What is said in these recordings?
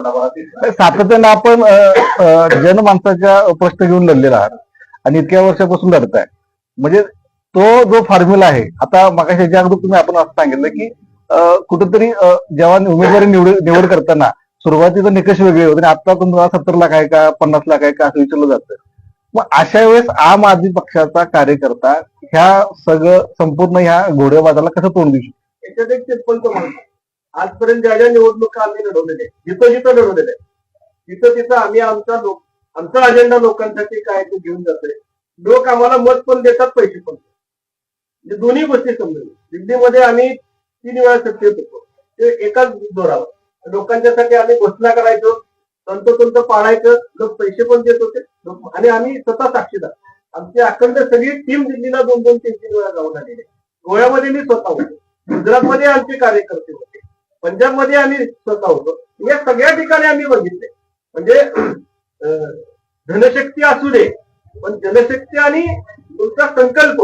सातत्यानं आपण जनमानसाच्या प्रश्न घेऊन लढलेला आहात आणि इतक्या वर्षापासून लढताय. म्हणजे तो जो फॉर्म्युला आहे, आता मगाशी याच्या अगोदर तुम्ही आपण असं सांगितलं की कुठंतरी जेव्हा उमेदवारी निवड करताना सुरुवातीचा निकष वेगळे होते आणि आता तुम्हाला 70 लाख आहे का 50 लाख आहे का असं विचारलं जातं. मग अशा वेळेस आम आदमी पक्षाचा कार्यकर्ता ह्या सगळं संपूर्ण ह्या घोडेबाजाला कसं तोंड देऊ शकतो? याच्यात एक सिंपल तुम्हाला आजपर्यंत ज्या ज्या निवडणुका आम्ही लढवलेल्या जिथं जिथं लढवलेल्या तिथं तिथं आम्ही आमचा अजेंडा लोकांसाठी काय ते घेऊन जातोय. लोक आम्हाला मत पण देतात, पैसे पण. म्हणजे दोन्ही गोष्टी समजून दिल्लीमध्ये आम्ही 3 वेळा सत्तेत होतो, ते एकाच जोरावर लोकांच्यासाठी आम्ही घोषणा करायचो, तंतोतंत पाळायचं, लोक पैसे पण देत होते आणि आम्ही स्वतः साक्षीदार. आमची अखंड सगळी टीम दिल्लीला 2-2, 3-3 वेळा जाऊन आलेली. गोव्यामध्ये मी स्वतः होतो, गुजरातमध्ये आमचे कार्यकर्ते होते, पंजाबमध्ये आम्ही स्वतः होतो. या सगळ्या ठिकाणी आम्ही बघितले. म्हणजे धनशक्ती असू दे, पण जनशक्ती आणि तुमचा संकल्प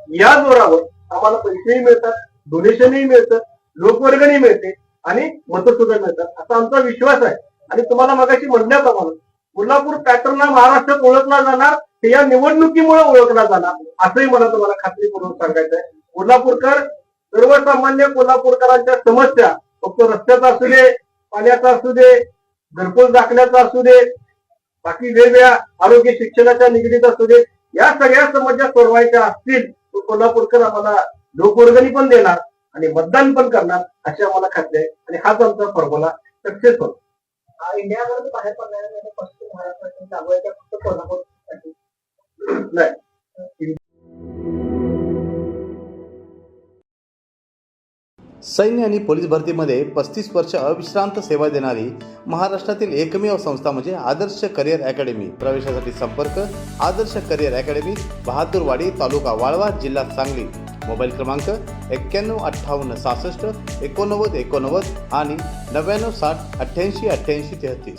या जोरावर आम्हाला पैसेही मिळतात, डोनेशनही मिळतं, लोकवर्गणी मिळते आणि मतं सुद्धा मिळतात, असा आमचा विश्वास आहे. आणि तुम्हाला मगाशी म्हणण्याप्रमाणे कोल्हापूर पॅटर्न हा महाराष्ट्रात ओळखला जाणार, हे या निवडणुकीमुळे ओळखला जाणार, असंही मला तुम्हाला खात्रीपूर्वक सांगायचं आहे. कोल्हापूरकर, सर्वसामान्य कोल्हापूरकरांच्या समस्या फक्त रस्त्याचा असू दे, पाण्याचा असू दे, घरपोच दाखल्याचा असू दे, बाकी वेगवेगळ्या आरोग्य शिक्षणाच्या निगडीत असू दे, या सगळ्या समस्या सोडवायच्या असतील तर कोल्हापूरकर आम्हाला लोकवर्गणी पण देणार आणि मतदान पण करणार अशी आम्हाला खात्री आहे. आणि हाच आमचा फॉर्म्युला सक्सेस होतो. इंडियामध्ये बाहेर पडणाऱ्या पश्चिम महाराष्ट्रातून चालू आहे फक्त कोल्हापूर नाही. सैन्य आणि पोलीस भरतीमध्ये 35 वर्ष अविश्रांत सेवा देणारी महाराष्ट्रातील एकमेव संस्था म्हणजे आदर्श करिअर अकॅडमी. प्रवेशासाठी संपर्क आदर्श करिअर अकॅडमी, बहादूरवाडी, तालुका वाळवा, जिल्हा सांगली. मोबाईल क्रमांक 915866 8989 आणि 9960 888833.